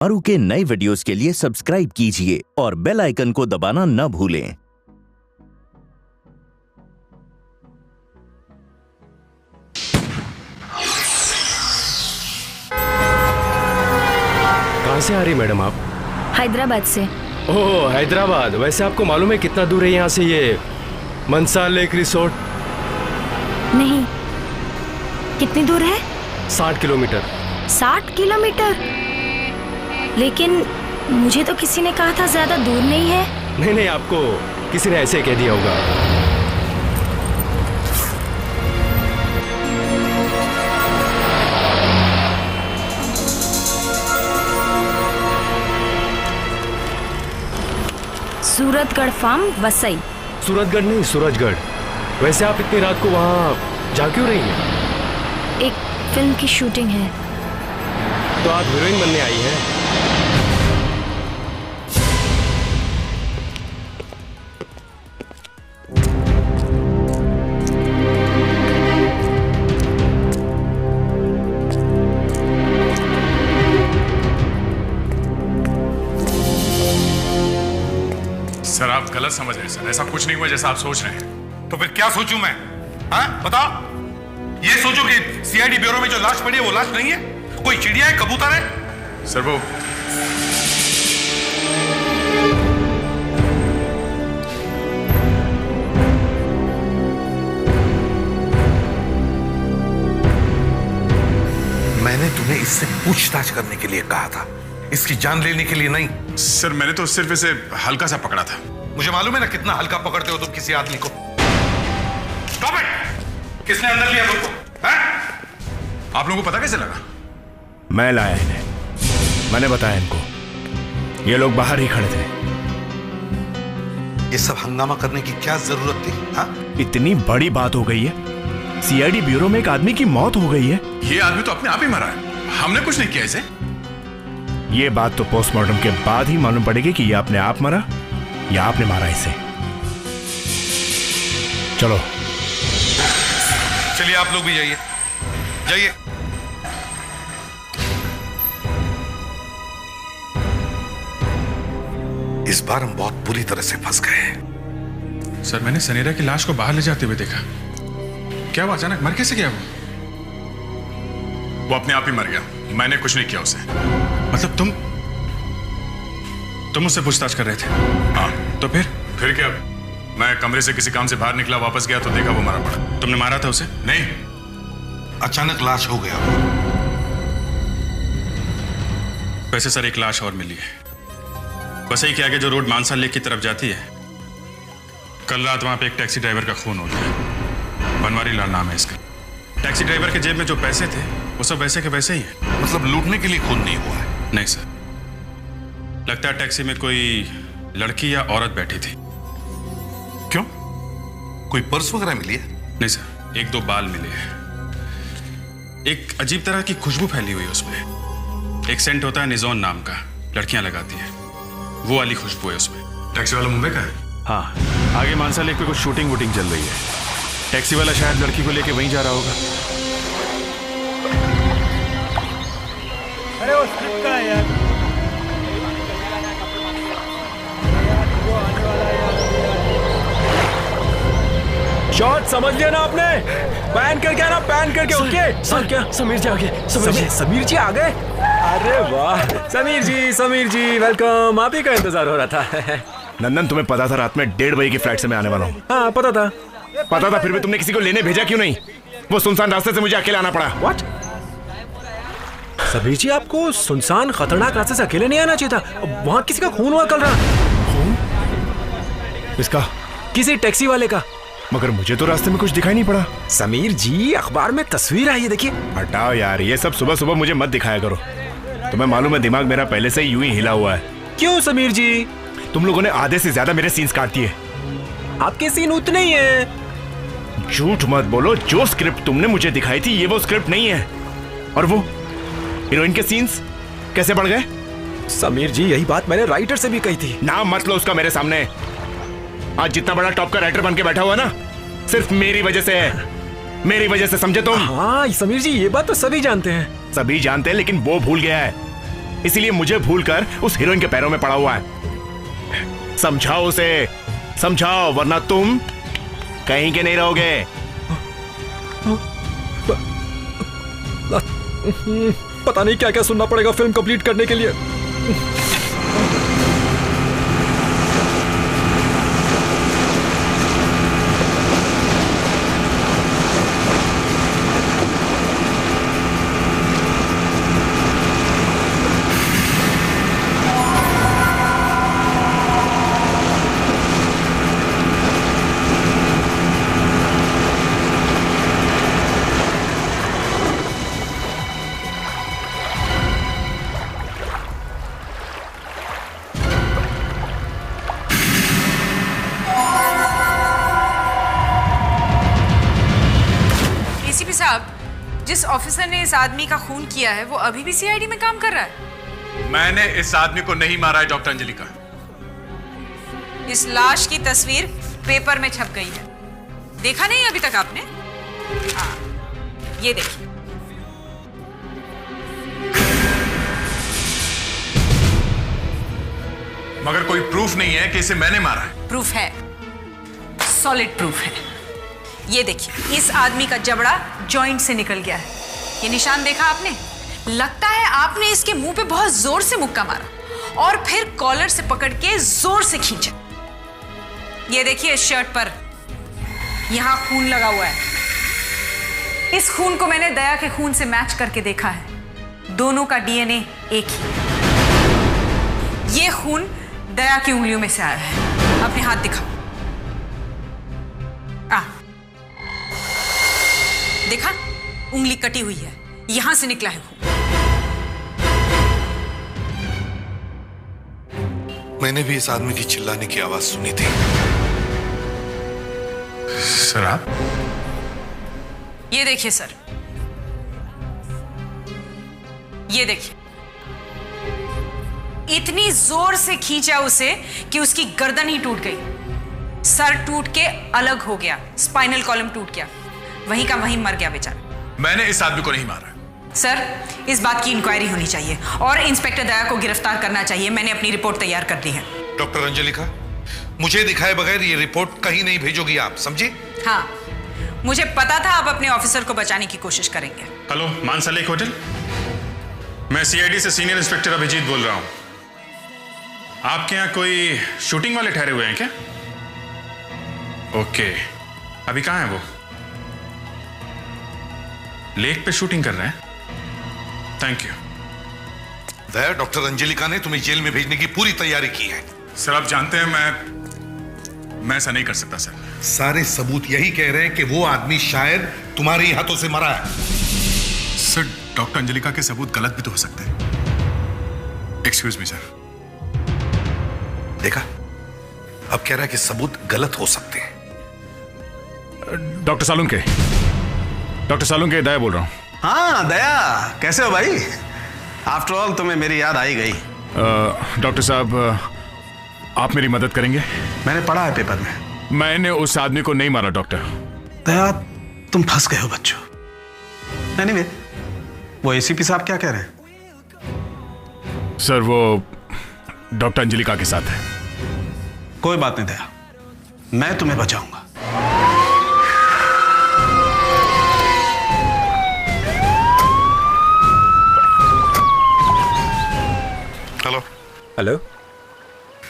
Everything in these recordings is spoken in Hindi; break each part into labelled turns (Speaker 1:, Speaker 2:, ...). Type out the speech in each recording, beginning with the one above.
Speaker 1: आरू के नए वीडियोस के लिए सब्सक्राइब कीजिए और बेल आइकन को दबाना न भूलें।
Speaker 2: कहाँ से आ रही मैडम आप?
Speaker 3: हैदराबाद से।
Speaker 2: ओह हैदराबाद। वैसे आपको मालूम है कितना दूर है यहाँ से ये मनसा लेक रिसोर्ट?
Speaker 3: नहीं, कितनी दूर है?
Speaker 2: 60 किलोमीटर।
Speaker 3: 60 किलोमीटर? लेकिन मुझे तो किसी ने कहा था ज्यादा दूर नहीं है।
Speaker 2: नहीं नहीं, आपको किसी ने ऐसे कह दिया होगा।
Speaker 3: सूरतगढ़ फार्म वसई।
Speaker 2: सूरतगढ़ नहीं, सूरजगढ़। वैसे आप इतनी रात को वहाँ जा क्यों रही हैं?
Speaker 3: एक फिल्म की शूटिंग है।
Speaker 2: तो आप हीरोइन बनने आई हैं?
Speaker 4: सर आप गलत समझ रहे हैं सर, ऐसा कुछ नहीं हुआ जैसा आप सोच रहे हैं। तो फिर क्या सोचूं मैं? हाँ बताओ। ये सोचो कि सीआईडी ब्यूरो में जो लाश पड़ी है वो लाश नहीं है, कोई चिड़िया है, कबूतर है। सर वो
Speaker 5: मैंने तुम्हें इससे पूछताछ करने के लिए कहा था, इसकी जान लेने के लिए नहीं।
Speaker 4: सर मैंने तो सिर्फ इसे हल्का सा पकड़ा था।
Speaker 5: मुझे मालूम है ना कितना हल्का पकड़ते हो तुम किसी आदमी को। Stop it! किसने अंदर लिया तुमको?
Speaker 4: आप लोगों को पता कैसे लगा?
Speaker 6: मैं लाया इन्हें, मैंने बताया इनको। ये लोग बाहर ही खड़े थे।
Speaker 5: ये सब हंगामा करने की क्या जरूरत थी? हाँ?
Speaker 6: इतनी बड़ी बात हो गई है, सीआईडी ब्यूरो में एक आदमी की मौत हो गई है।
Speaker 4: ये आदमी तो अपने आप ही मरा है, हमने कुछ नहीं किया इसे।
Speaker 6: ये बात तो पोस्टमार्टम के बाद ही मालूम पड़ेगी कि ये अपने आप मरा या आपने मारा इसे। चलो
Speaker 5: चलिए आप लोग भी जाइए, जाइए। इस बार हम बहुत बुरी तरह से फंस गए हैं।
Speaker 4: सर मैंने सनेरा की लाश को बाहर ले जाते हुए देखा। क्या वो अचानक मर कैसे गया? वो अपने आप ही मर गया, मैंने कुछ नहीं किया उसे। मतलब तुम उससे पूछताछ कर रहे थे? हाँ। तो फिर क्या? मैं कमरे से किसी काम से बाहर निकला, वापस गया तो देखा वो मरा पड़ा। तुमने मारा था उसे? नहीं,
Speaker 5: अचानक लाश हो गया।
Speaker 4: वैसे सर एक लाश और मिली है, वसई के आगे जो रोड मानसा लेक की तरफ जाती है। कल रात वहां पे एक टैक्सी ड्राइवर का खून हो गया। बनवारी लाल नाम है इसका। टैक्सी ड्राइवर के जेब में जो पैसे थे वो सब वैसे के वैसे ही है।
Speaker 5: मतलब लूटने के लिए खून नहीं हुआ है?
Speaker 4: नहीं सर, लगता है टैक्सी में कोई लड़की या औरत बैठी थी।
Speaker 5: क्यों? कोई पर्स वगैरह मिली है?
Speaker 4: नहीं सर, एक दो बाल मिले हैं। एक अजीब तरह की खुशबू फैली हुई है उसमें। एक सेंट होता है निजोन नाम का, लड़कियां लगाती हैं, वो वाली खुशबू है उसमें। टैक्सी वाला मुंबई का है?
Speaker 6: हाँ, आगे मानसा लेक पे कुछ शूटिंग वूटिंग चल रही है। टैक्सी वाला शायद लड़की को लेके वहीं जा रहा होगा।
Speaker 7: अरे वो स्क्रिप्ट का है यार।
Speaker 2: शॉट समझ लिया ना आपने? पैन करके आना, पैन करके। ओके सर, क्या समीर जी आ गए? समीर जी आ गए? अरे वाह, समीर जी वेलकम। आप ही का इंतजार हो रहा था।
Speaker 6: नंदन, तुम्हें पता था रात में 1:30 बजे की फ्लाइट से मैं आने वाला हूँ?
Speaker 2: हाँ पता था,
Speaker 6: फिर भी तुमने किसी को लेने भेजा क्यों नहीं? वो सुनसान रास्ते से मुझे अकेले आना पड़ा।
Speaker 2: व्हाट? समीर जी, आपको सुनसान खतरनाक रास्ते से अकेले नहीं आना चाहिए था। वहाँ किसी का खून हुआ कल रात।
Speaker 6: खून? किसका?
Speaker 2: किसी टैक्सी वाले का।
Speaker 6: मगर मुझे तो रास्ते में कुछ दिखाई नहीं पड़ा।
Speaker 2: समीर जी, अखबार में तस्वीर आई है, देखिए।
Speaker 6: हटाओ यार, ये सब सुबह सुबह मुझे मत दिखाया करो। तुम्हें मालूम है दिमाग मेरा पहले से ही यूं ही हिला हुआ है।
Speaker 2: क्यों समीर जी?
Speaker 6: तुम लोगों ने आधे से ज्यादा मेरे सीन्स काट दिए।
Speaker 2: आपके सीन उतने ही हैं।
Speaker 6: झूठ मत बोलो, जो स्क्रिप्ट तुमने मुझे दिखाई थी ये वो स्क्रिप्ट नहीं है। और वो हीरोइन के सीन्स कैसे बढ़ गए?
Speaker 2: समीर जी, यही बात मैंने राइटर से भी कही थी।
Speaker 6: नाम मत लो उसका मेरे सामने। आज जितना बड़ा टॉप का राइटर बन के बैठा हुआ ना, सिर्फ मेरी वजह से है। मेरी वजह से, समझे तुम?
Speaker 2: हाँ समीर जी, ये बात तो सभी जानते हैं।
Speaker 6: सभी जानते हैं, लेकिन वो भूल गया है। इसीलिए मुझे भूलकर उस हीरोइन के पैरों में पड़ा हुआ है। समझाओ उसे, समझाओ, वरना तुम कहीं के नहीं रहोगे।
Speaker 2: पता नहीं क्या क्या सुनना पड़ेगा फिल्म कंप्लीट करने के लिए।
Speaker 7: जिस ऑफिसर ने इस आदमी का खून किया है वो अभी भी सीआईडी में काम कर रहा है।
Speaker 5: मैंने इस आदमी को नहीं मारा है डॉक्टर अंजलिका।
Speaker 7: इस लाश की तस्वीर पेपर में छप गई है, देखा नहीं अभी तक आपने? हाँ, ये देखिए।
Speaker 5: मगर कोई प्रूफ नहीं है कि इसे मैंने मारा है।
Speaker 7: प्रूफ है, सॉलिड प्रूफ है। ये देखिए, इस आदमी का जबड़ा जॉइंट से निकल गया है। ये निशान देखा आपने? लगता है आपने इसके मुंह पे बहुत जोर से मुक्का मारा और फिर कॉलर से पकड़ के जोर से खींचा। ये देखिए, इस शर्ट पर यहां खून लगा हुआ है। इस खून को मैंने दया के खून से मैच करके देखा है। दोनों का डीएनए एक ही। ये खून दया की उंगलियों में से आया है। अपने हाथ दिखाओ। देखा, उंगली कटी हुई है, यहां से निकला है खून।
Speaker 5: मैंने भी इस आदमी की चिल्लाने की आवाज सुनी थी। सर आप?
Speaker 7: ये देखिए सर, ये देखिए, इतनी जोर से खींचा उसे कि उसकी गर्दन ही टूट गई। सर टूट के अलग हो गया, स्पाइनल कॉलम टूट गया, वहीं का वहीं मर गया बेचारा।
Speaker 5: मैंने इस आदमी को नहीं मारा।
Speaker 7: सर, इस बात की इंक्वायरी होनी चाहिए और इंस्पेक्टर दया को गिरफ्तार करना चाहिए। मैंने अपनी रिपोर्ट तैयार कर दी है।
Speaker 5: डॉक्टर अंजलिका, मुझे दिखाए बगैर ये रिपोर्ट कहीं नहीं भेजोगी आप, समझे?
Speaker 7: हाँ, मुझे पता था आप अपने ऑफिसर को बचाने की कोशिश करेंगे।
Speaker 4: हेलो, मानसा लेक होटल, मैं सीआईडी से सीनियर इंस्पेक्टर अभिजीत बोल रहा हूं। आपके यहाँ कोई शूटिंग वाले ठहरे हुए हैं क्या? ओके, अभी कहाँ है वो? लेक पे शूटिंग कर रहे हैं? Thank you.
Speaker 5: Daya, doctor Anjalika ने तुम्हें जेल में भेजने की पूरी तैयारी की है।
Speaker 4: सर, आप जानते हैं मैं ऐसा नहीं कर सकता सर।
Speaker 5: सारे सबूत यही कह रहे हैं कि वो आदमी शायद तुम्हारे ही हाथों से मरा है।
Speaker 4: सर, डॉक्टर अंजलिका के सबूत गलत भी तो हो सकते हैं। Excuse me sir.
Speaker 5: देखा, अब कह रहा है कि सबूत गलत हो सकते हैं।
Speaker 6: डॉक्टर सालुंके, दया बोल रहा हूँ।
Speaker 8: हाँ दया, कैसे हो भाई? आफ्टर ऑल तुम्हें मेरी याद आई गई।
Speaker 6: डॉक्टर साहब, आप मेरी मदद करेंगे?
Speaker 8: मैंने पढ़ा है पेपर में।
Speaker 6: मैंने उस आदमी को नहीं मारा डॉक्टर।
Speaker 8: दया, तुम फंस गए हो बच्चों। एनीवे, वो एसीपी साहब क्या कह रहे हैं?
Speaker 6: सर, वो डॉक्टर अंजलिका के साथ है।
Speaker 8: कोई बात नहीं दया, मैं तुम्हें बचाऊंगा।
Speaker 5: हेलो।
Speaker 2: हेलो,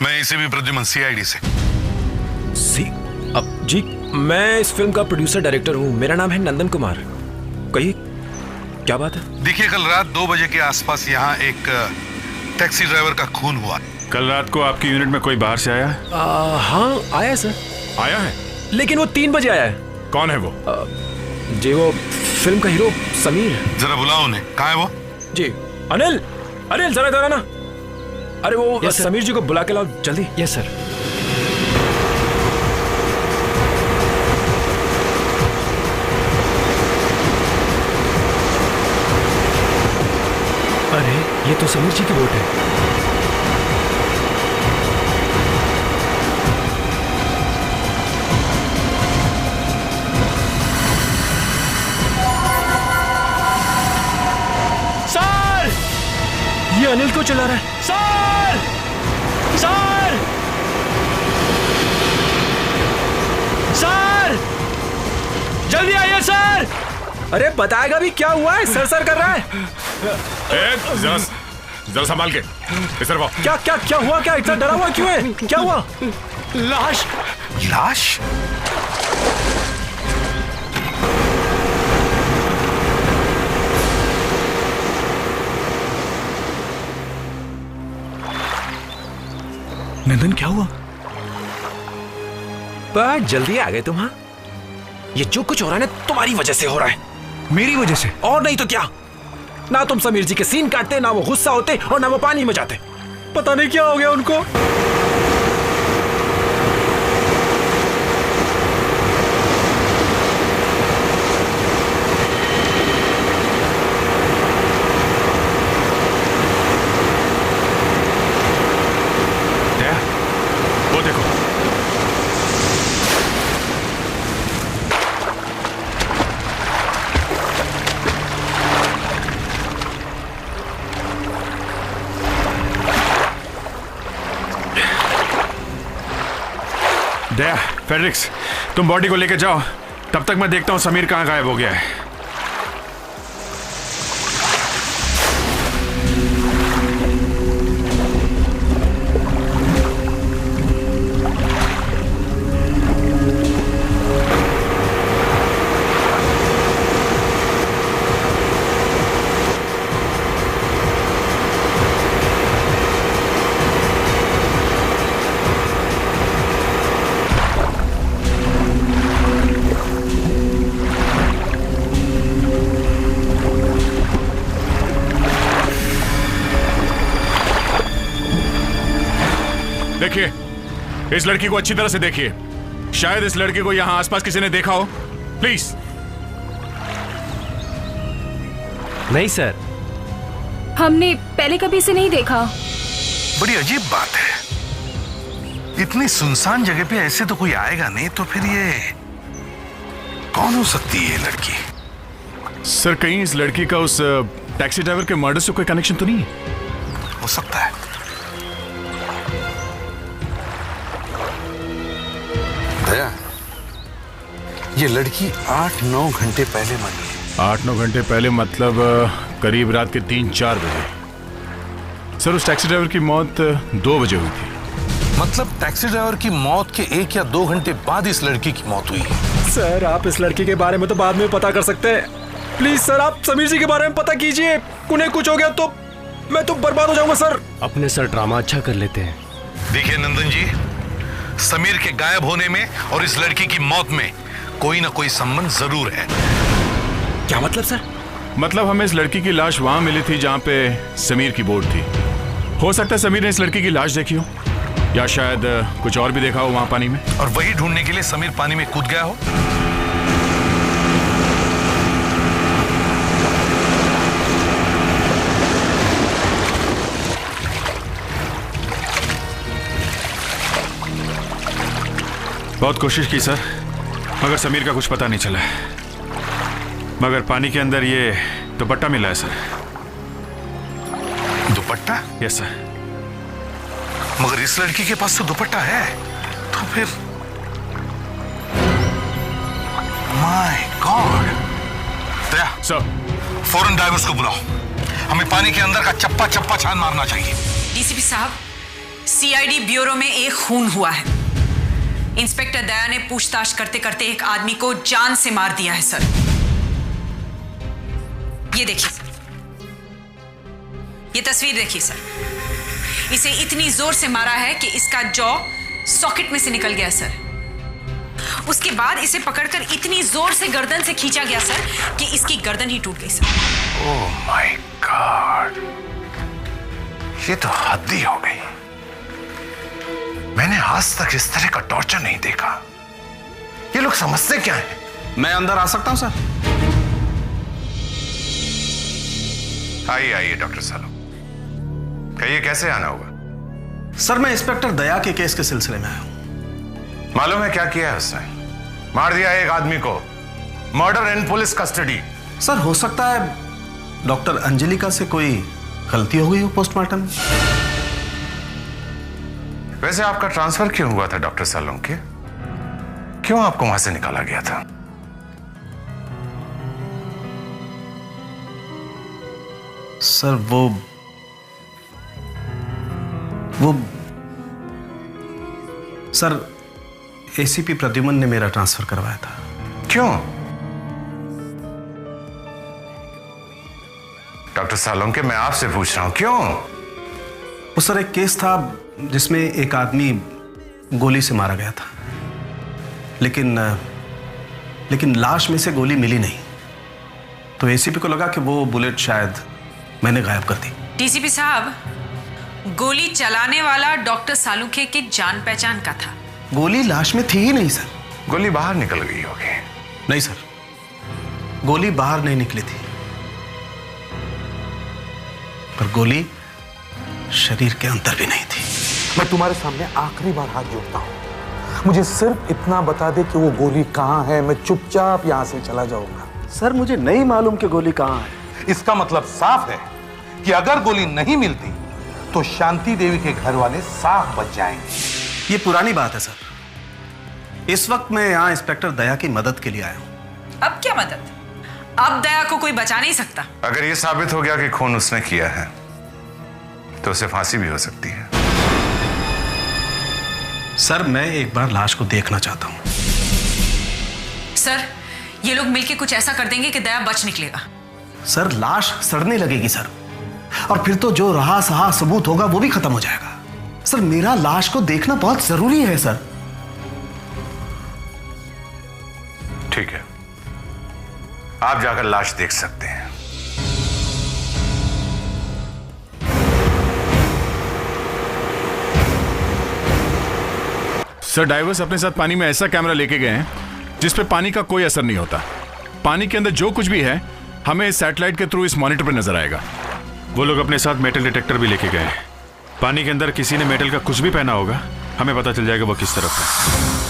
Speaker 5: मैं एसीपी प्रद्युमन, सीआईडी से।
Speaker 2: अब जी, मैं इस फिल्म का प्रोड्यूसर डायरेक्टर हूँ। मेरा नाम है नंदन कुमार। कहिए, क्या बात है?
Speaker 5: देखिए, कल रात 2 बजे के आसपास यहाँ एक टैक्सी ड्राइवर का खून हुआ।
Speaker 6: कल रात को आपकी यूनिट में कोई बाहर से आया है?
Speaker 2: हाँ, आया है सर।
Speaker 6: आया है?
Speaker 2: लेकिन वो 3 बजे आया है।
Speaker 6: कौन है वो?
Speaker 2: जी, वो फिल्म का हीरो समीर।
Speaker 5: जरा बुलाओ उन्हें। कहाँ है वो?
Speaker 2: जी, अनिल, अनिल जरा ना। अरे वो समीर जी को बुला के लाओ जल्दी। Yes sir. अरे, ये तो समीर जी की बोट है। सर, ये अनिल को चिल्ला रहा है? सर! सर! सर! जल्दी आइए सर! अरे बताएगा भी क्या हुआ है? सर सर कर रहा है।
Speaker 6: जरा संभाल के इधर आओ।
Speaker 2: क्या क्या क्या हुआ? क्या इतना डरा हुआ क्यों है? क्या हुआ? लाश!
Speaker 5: लाश?
Speaker 2: नंदन क्या हुआ? बहुत जल्दी आ गए तुम। हाँ, ये जो कुछ हो रहा है ना तुम्हारी वजह से हो रहा है। मेरी वजह से? और नहीं तो क्या। ना तुम समीर जी के सीन काटते, ना वो गुस्सा होते, और ना वो पानी में जाते। पता नहीं क्या हो गया उनको।
Speaker 6: वो देखो, दया, फेडरिक्स, तुम बॉडी को लेकर जाओ, तब तक मैं देखता हूं समीर कहां गायब हो गया है। देखिए, इस लड़की को अच्छी तरह से देखिए। शायद इस लड़के को यहां आसपास किसी ने देखा हो। प्लीज।
Speaker 2: नहीं सर,
Speaker 3: हमने पहले कभी इसे नहीं देखा।
Speaker 5: बड़ी अजीब बात है, इतनी सुनसान जगह पे ऐसे तो कोई आएगा नहीं, तो फिर ये कौन हो सकती है ये लड़की?
Speaker 6: सर, कहीं इस लड़की का उस टैक्सी ड्राइवर के मर्डर से कोई कनेक्शन तो नहीं है?
Speaker 5: हो सकता है। दया, ये लड़की 8-9 घंटे पहले मरी है।
Speaker 6: 8-9 घंटे पहले मतलब करीब रात के 3-4 बजे। सर, उस टैक्सी ड्राइवर की मौत 2 बजे हुई थी।
Speaker 5: मतलब टैक्सी ड्राइवर की मौत के 1 या 2 घंटे बाद इस लड़की की मौत हुई है।
Speaker 2: सर, आप इस लड़की के बारे में तो बाद में पता कर सकते हैं। प्लीज सर, आप समीर जी के बारे में पता कीजिए। उन्हें कुछ हो गया तो मैं तो बर्बाद हो जाऊंगा सर।
Speaker 9: अपने सर ड्रामा अच्छा कर लेते हैं।
Speaker 5: देखिए नंदन जी, समीर के गायब होने में और इस लड़की की मौत में कोई ना कोई संबंध जरूर है।
Speaker 2: क्या मतलब सर?
Speaker 6: मतलब हमें इस लड़की की लाश वहां मिली थी जहां पे समीर की बोट थी। हो सकता है समीर ने इस लड़की की लाश देखी हो, या शायद कुछ और भी देखा हो वहां पानी में,
Speaker 5: और वही ढूंढने के लिए समीर पानी में कूद गया हो।
Speaker 6: बहुत कोशिश की सर, मगर समीर का कुछ पता नहीं चला। मगर पानी के अंदर ये दुपट्टा मिला है सर।
Speaker 5: दुपट्टा?
Speaker 6: Yes sir.
Speaker 5: मगर इस लड़की के पास तो दुपट्टा है, तो फिर माय गॉड। दया
Speaker 6: सर,
Speaker 5: फौरन ड्राइवर्स को बुलाओ, हमें पानी के अंदर का चप्पा चप्पा छान मारना चाहिए।
Speaker 7: डीसीपी साहब, सीआईडी ब्यूरो में एक खून हुआ है। इंस्पेक्टर दया ने पूछताछ करते करते एक आदमी को जान से मार दिया है सर। ये देखिए, ये तस्वीर देखिए सर। इसे इतनी जोर से मारा है कि इसका जॉ सॉकेट में से निकल गया सर। उसके बाद इसे पकड़कर इतनी जोर से गर्दन से खींचा गया सर कि इसकी गर्दन ही टूट गई सर।
Speaker 5: ओह माय गॉड, ये तो हद ही हो गई। मैंने आज तक इस तरह का टॉर्चर नहीं देखा। ये लोग समझते क्या हैं?
Speaker 8: मैं अंदर आ सकता हूं सर?
Speaker 5: आइए आइए डॉक्टर सालो, कहिए कैसे आना होगा?
Speaker 8: सर, मैं इंस्पेक्टर दया के केस के सिलसिले में आया हूं।
Speaker 5: मालूम है क्या किया है उसने? मार दिया एक आदमी को, मर्डर इन पुलिस कस्टडी।
Speaker 8: सर, हो सकता है डॉक्टर अंजलिका से कोई गलती हो गई हो पोस्टमार्टम में।
Speaker 5: वैसे आपका ट्रांसफर क्यों हुआ था डॉक्टर सालोंके? क्यों आपको वहां से निकाला गया था?
Speaker 8: सर वो सर एसीपी प्रद्युमन ने मेरा ट्रांसफर करवाया था।
Speaker 5: क्यों? डॉक्टर सालोंके, मैं आपसे पूछ रहा हूं, क्यों?
Speaker 8: वो सर एक केस था जिसमें एक आदमी गोली से मारा गया था, लेकिन लाश में से गोली मिली नहीं, तो एसीपी को लगा कि वो बुलेट शायद मैंने गायब कर दी।
Speaker 7: डीसीपी साहब, गोली चलाने वाला डॉक्टर सालुंखे की जान पहचान का था।
Speaker 8: गोली लाश में थी ही नहीं सर।
Speaker 5: गोली बाहर निकल गई होगी।
Speaker 8: नहीं सर, गोली बाहर नहीं निकली थी, पर गोली शरीर के अंदर भी नहीं थी।
Speaker 10: मैं तुम्हारे सामने आखिरी बार हाथ जोड़ता हूं, मुझे सिर्फ इतना बता दे कि वो गोली कहां है, मैं चुपचाप यहां से चला जाऊंगा।
Speaker 8: सर मुझे नहीं मालूम कि गोली कहां है।
Speaker 10: इसका मतलब साफ है कि अगर गोली नहीं मिलती तो शांति देवी के घर वाले साफ बच जाएंगे।
Speaker 8: ये पुरानी बात है सर। इस वक्त मैं यहाँ इंस्पेक्टर दया की मदद के लिए आया हूँ।
Speaker 7: अब क्या मदद? अब दया को कोई बचा नहीं सकता।
Speaker 5: अगर ये साबित हो गया कि खून उसने किया है तो उसे फांसी भी हो सकती है।
Speaker 8: सर मैं एक बार लाश को देखना चाहता हूँ।
Speaker 7: सर, ये लोग मिलके कुछ ऐसा कर देंगे कि दया बच निकलेगा।
Speaker 8: सर लाश सड़ने लगेगी सर, और फिर तो जो रहा सहा सबूत होगा वो भी खत्म हो जाएगा। सर मेरा लाश को देखना बहुत जरूरी है सर।
Speaker 5: ठीक है, आप जाकर लाश देख सकते हैं।
Speaker 6: सर डाइवर्स अपने साथ पानी में ऐसा कैमरा लेके गए हैं जिस पे पानी का कोई असर नहीं होता। पानी के अंदर जो कुछ भी है हमें इस सैटेलाइट के थ्रू इस मॉनिटर पर नजर आएगा।
Speaker 4: वो लोग अपने साथ मेटल डिटेक्टर भी लेके गए हैं। पानी के अंदर किसी ने मेटल का कुछ भी पहना होगा, हमें पता चल जाएगा वो किस तरफ है।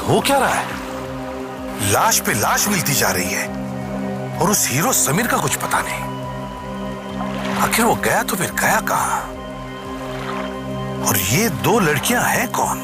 Speaker 5: हो क्या रहा है? लाश पे लाश मिलती जा रही है और उस हीरो समीर का कुछ पता नहीं। आखिर वो गया तो फिर गया कहां? और ये दो लड़कियां हैं कौन?